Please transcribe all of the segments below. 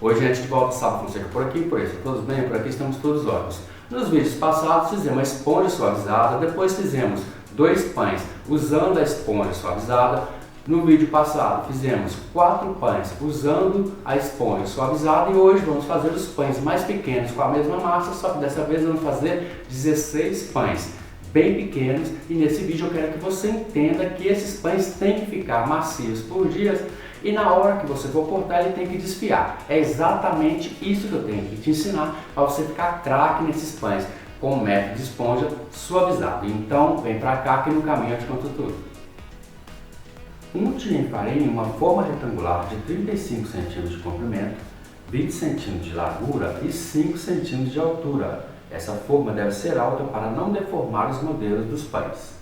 Hoje a gente volta Sábio Fonseca por aqui, por isso, todos bem? Por aqui estamos todos ótimos. Nos vídeos passados fizemos a esponja suavizada, depois fizemos 2 pães usando a esponja suavizada. No vídeo passado fizemos 4 pães usando a esponja suavizada e hoje vamos fazer os pães mais pequenos com a mesma massa, só que dessa vez vamos fazer 16 pães bem pequenos e nesse vídeo eu quero que você entenda que esses pães têm que ficar macios por dias e na hora que você for cortar ele tem que desfiar. É exatamente isso que eu tenho que te ensinar para você ficar craque nesses pães com o método de esponja suavizado. Então vem pra cá que no caminho eu te conto tudo. Um tilim de farinha em uma forma retangular de 35 cm de comprimento, 20 cm de largura e 5 cm de altura. Essa forma deve ser alta para não deformar os modelos dos pães.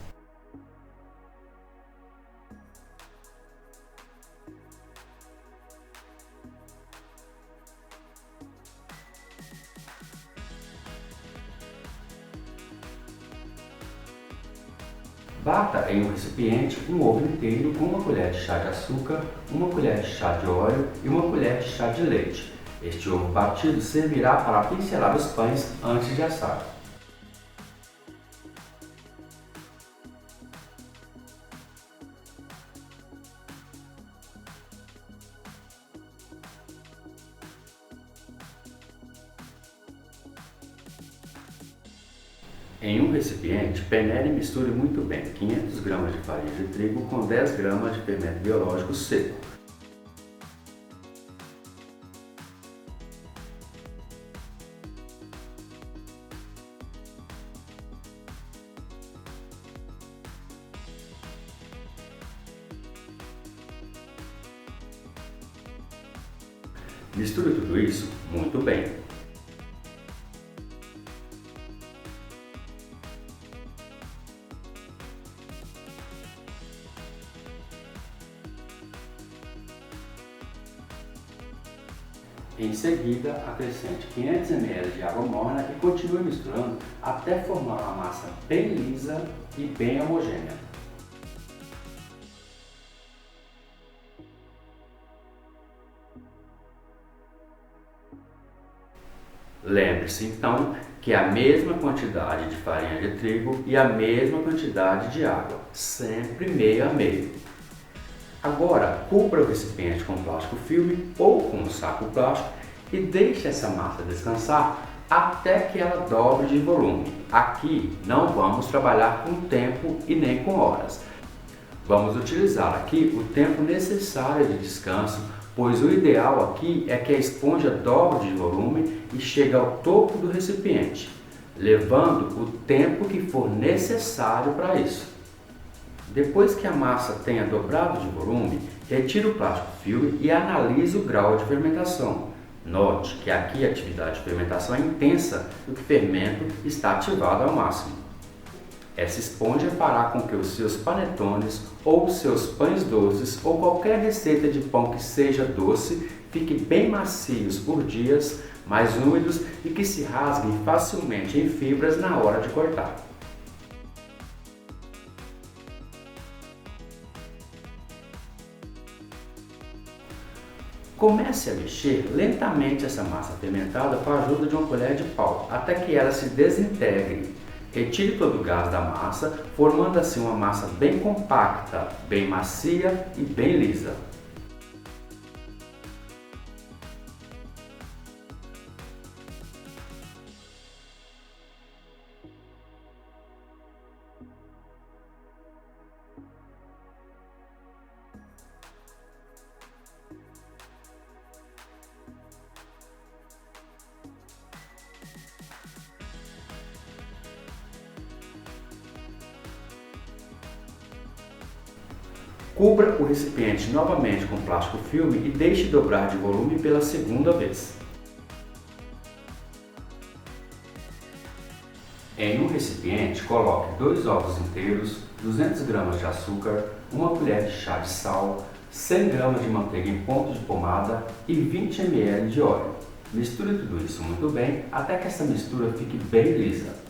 Bata em um recipiente um ovo inteiro com uma colher de chá de açúcar, uma colher de chá de óleo e uma colher de chá de leite. Este ovo batido servirá para pincelar os pães antes de assar. Em um recipiente, peneire e misture muito bem 500 gramas de farinha de trigo com 10 gramas de fermento biológico seco. Misture tudo isso muito bem. Em seguida, acrescente 500 ml de água morna e continue misturando até formar uma massa bem lisa e bem homogênea. Lembre-se então que é a mesma quantidade de farinha de trigo e a mesma quantidade de água, sempre meio a meio. Agora, cubra o recipiente com plástico filme ou com um saco plástico e deixe essa massa descansar até que ela dobre de volume. Aqui não vamos trabalhar com tempo e nem com horas. Vamos utilizar aqui o tempo necessário de descanso, pois o ideal aqui é que a esponja dobre de volume e chegue ao topo do recipiente, levando o tempo que for necessário para isso. Depois que a massa tenha dobrado de volume, retire o plástico filme e analise o grau de fermentação. Note que aqui a atividade de fermentação é intensa e o fermento está ativado ao máximo. Essa esponja fará com que os seus panetones ou seus pães doces ou qualquer receita de pão que seja doce fique bem macios por dias, mais úmidos e que se rasguem facilmente em fibras na hora de cortar. Comece a mexer lentamente essa massa fermentada com a ajuda de uma colher de pau, até que ela se desintegre. Retire todo o gás da massa, formando assim uma massa bem compacta, bem macia e bem lisa. Cubra o recipiente novamente com plástico filme e deixe dobrar de volume pela segunda vez. Em um recipiente, coloque 2 ovos inteiros, 200 gramas de açúcar, uma colher de chá de sal, 100 gramas de manteiga em ponto de pomada e 20 ml de óleo. Misture tudo isso muito bem até que essa mistura fique bem lisa.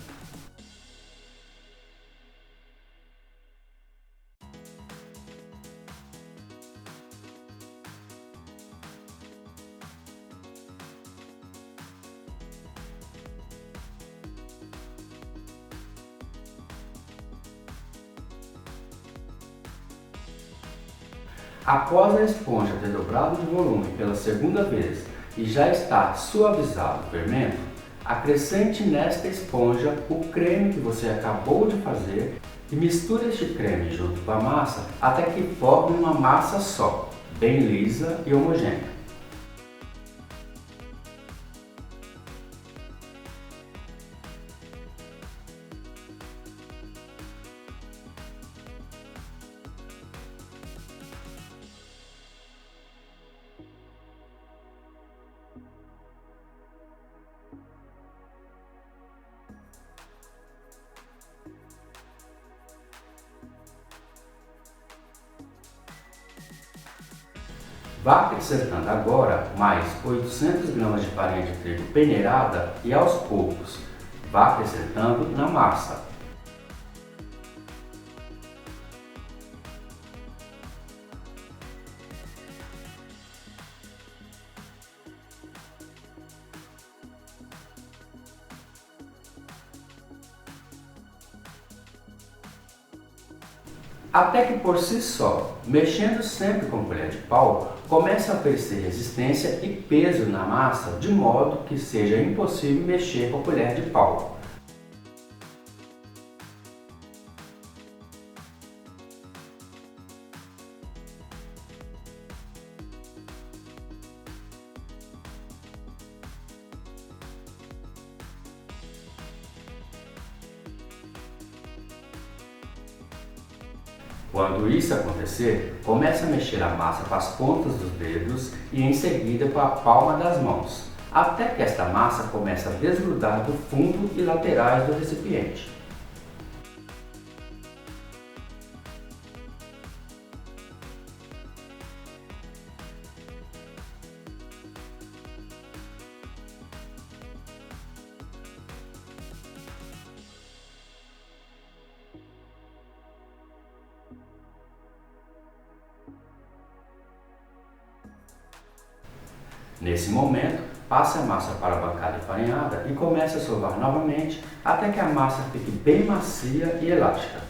Após a esponja ter dobrado de volume pela segunda vez e já estar suavizado o fermento, acrescente nesta esponja o creme que você acabou de fazer e misture este creme junto com a massa até que forme uma massa só, bem lisa e homogênea. Vá acrescentando agora mais 800 gramas de farinha de trigo peneirada e aos poucos vá acrescentando na massa. Até que por si só, mexendo sempre com colher de pau, comece a perceber resistência e peso na massa de modo que seja impossível mexer com a colher de pau. Quando isso acontecer, comece a mexer a massa com as pontas dos dedos e em seguida com a palma das mãos, até que esta massa comece a desgrudar do fundo e laterais do recipiente. Nesse momento, passe a massa para a bancada enfarinhada e comece a sovar novamente até que a massa fique bem macia e elástica.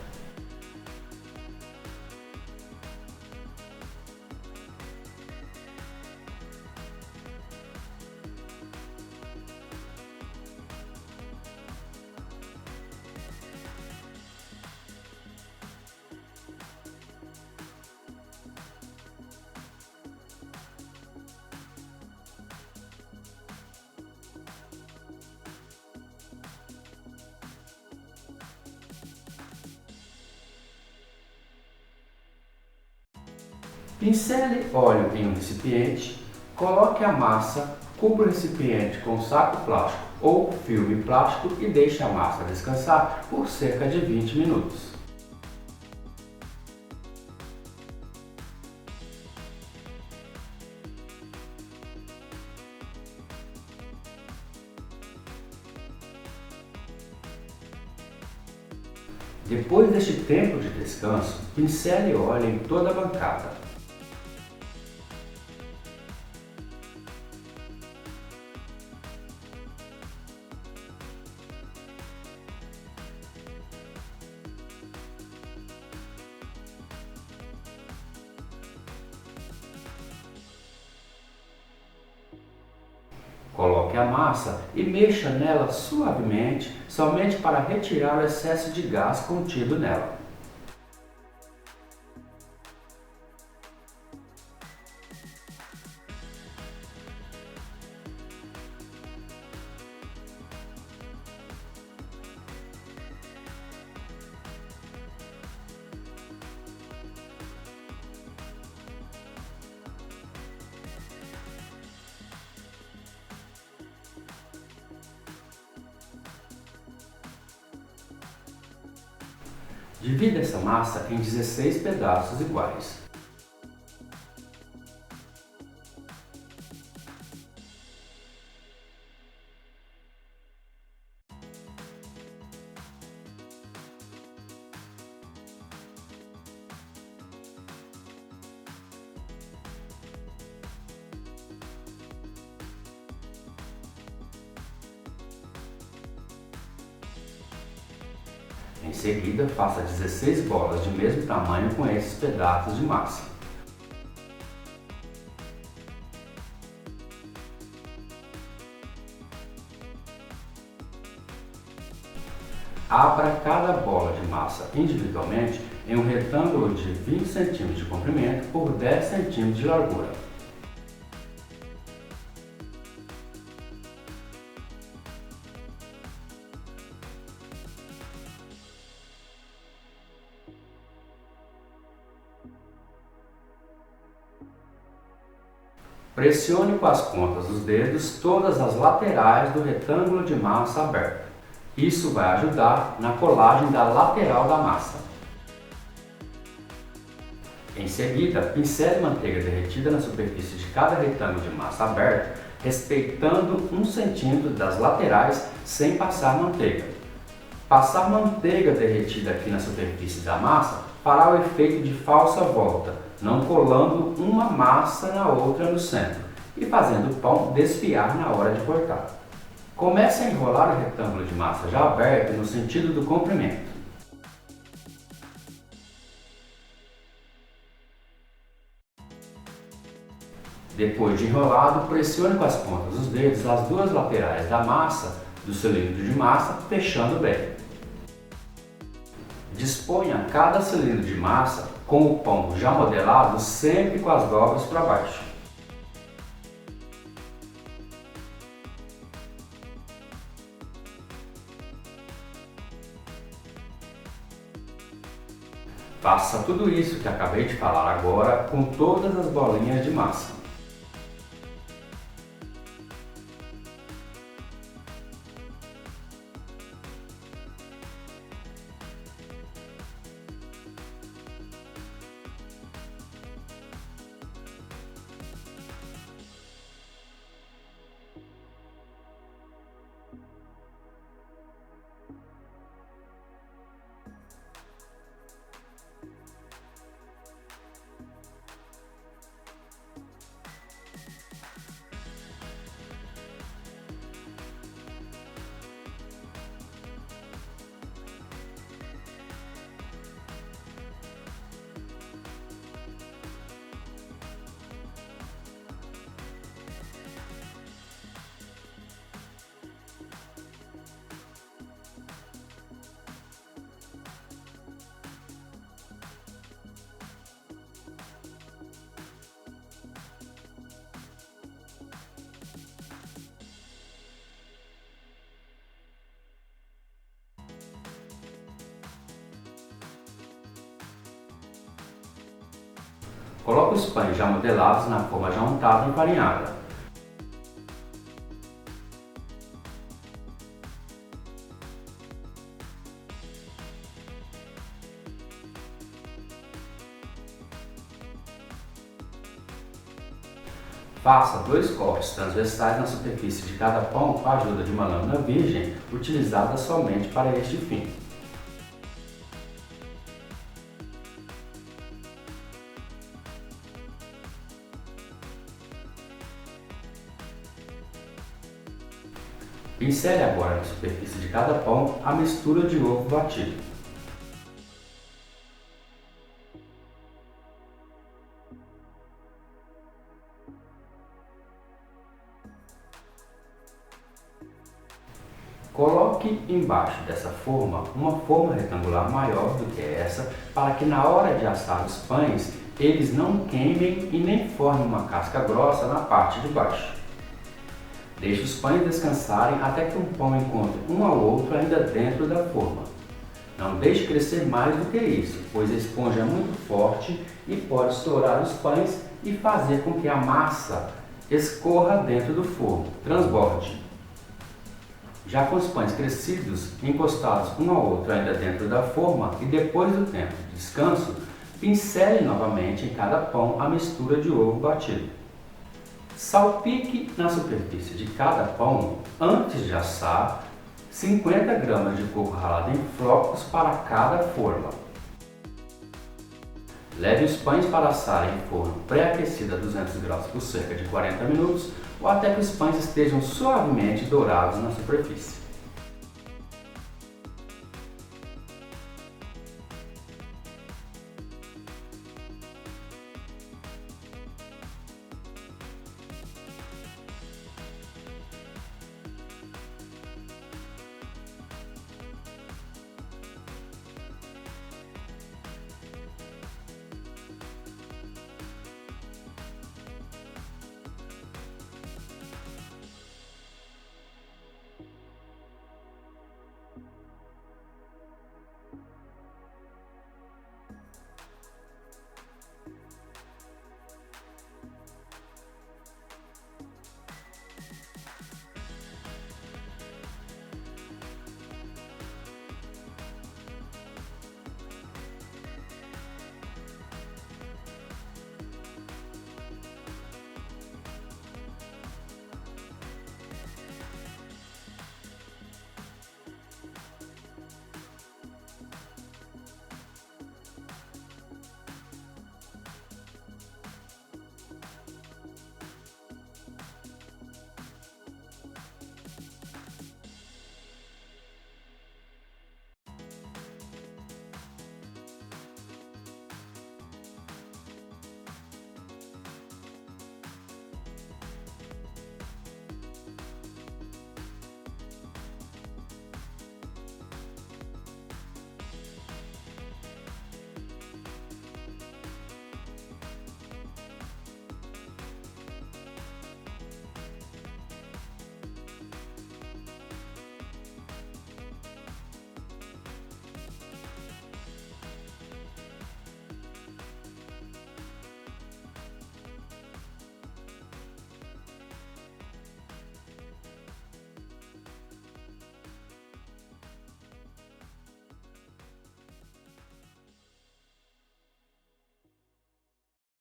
Pincele óleo em um recipiente, coloque a massa, cubra o recipiente com saco plástico ou filme plástico e deixe a massa descansar por cerca de 20 minutos. Depois deste tempo de descanso, pincele óleo em toda a bancada. Coloque a massa e mexa nela suavemente, somente para retirar o excesso de gás contido nela. Divida essa massa em 16 pedaços iguais. Em seguida, faça 16 bolas de mesmo tamanho com esses pedaços de massa. Abra cada bola de massa individualmente em um retângulo de 20 cm de comprimento por 10 cm de largura. Pressione com as pontas dos dedos todas as laterais do retângulo de massa aberto. Isso vai ajudar na colagem da lateral da massa. Em seguida, pincele manteiga derretida na superfície de cada retângulo de massa aberto, respeitando 1 cm das laterais sem passar manteiga. Passar manteiga derretida aqui na superfície da massa fará o efeito de falsa volta, não colando uma massa na outra no centro e fazendo o pão desfiar na hora de cortar. Comece a enrolar o retângulo de massa já aberto no sentido do comprimento. Depois de enrolado, pressione com as pontas dos dedos as duas laterais da massa do cilindro de massa, fechando bem. Disponha cada cilindro de massa com o pão já modelado sempre com as dobras para baixo. Faça tudo isso que acabei de falar agora com todas as bolinhas de massa. Coloque os pães já modelados na forma já untada e enfarinhada. Faça 2 cortes transversais na superfície de cada pão com a ajuda de uma lâmina virgem, utilizada somente para este fim. Pincele agora na superfície de cada pão a mistura de ovo batido. Coloque embaixo dessa forma uma forma retangular maior do que essa, para que na hora de assar os pães, eles não queimem e nem formem uma casca grossa na parte de baixo. Deixe os pães descansarem até que um pão encontre um ao outro ainda dentro da forma. Não deixe crescer mais do que isso, pois a esponja é muito forte e pode estourar os pães e fazer com que a massa escorra dentro do forno, transborde. Já com os pães crescidos, encostados um ao outro ainda dentro da forma e depois do tempo de descanso, pincele novamente em cada pão a mistura de ovo batido. Salpique na superfície de cada pão, antes de assar, 50 gramas de coco ralado em flocos para cada forma. Leve os pães para assar em forno pré-aquecido a 200 graus por cerca de 40 minutos ou até que os pães estejam suavemente dourados na superfície.